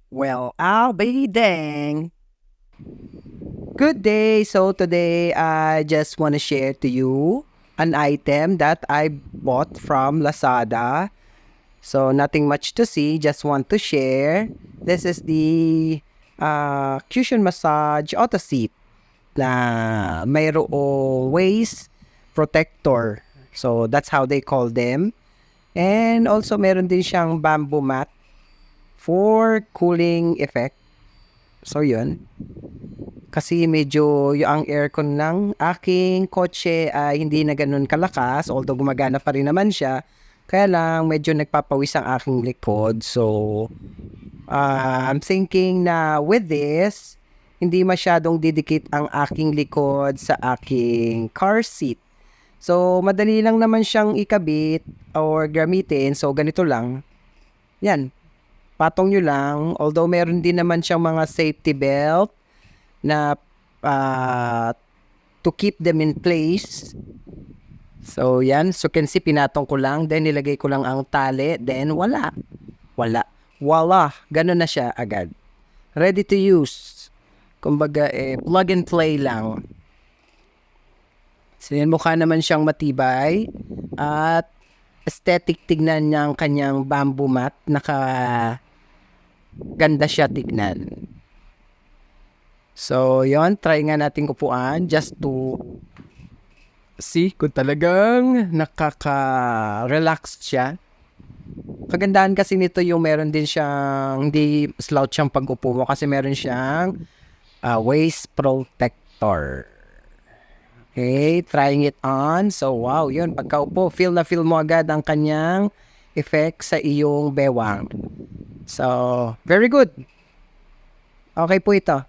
Well, I'll be dang. Good day. So today I just want to share to you an item that I bought from Lazada. So nothing much to see, just want to share. This is the cushion massage auto seat na mayroong waist protector. So that's how they call them. And also meron din siyang bamboo mat for cooling effect. So yun. Kasi medyo yung aircon ng aking kotse ay hindi na ganun kalakas, although gumagana pa rin naman siya. Kaya lang medyo nagpapawis ang aking likod. So I'm thinking na with this, hindi masyadong didikit ang aking likod sa aking car seat. So madali lang naman siyang ikabit or gamitin. So ganito lang. Yan, patong nyo lang. Although meron din naman siyang mga safety belt na to keep them in place. So yan, so can see pinatong ko lang, then nilagay ko lang ang tali, then wala. Voila, ganun na siya agad. Ready to use. Kumbaga plug and play lang. So yan, mukha naman siyang matibay at aesthetic tignan niya ang kanyang bamboo mat. Ganda siya tignan. So, yon, try nga natin upuan just to see kung talagang nakaka-relax siya. Kagandahan kasi nito yung meron din siyang, hindi slouch siyang pag-upo mo kasi meron siyang waist protector. Okay, trying it on. So, wow, yun, pagkaupo, feel na feel mo agad ang kanyang effect sa iyong bewang. So, very good. Okay po ito.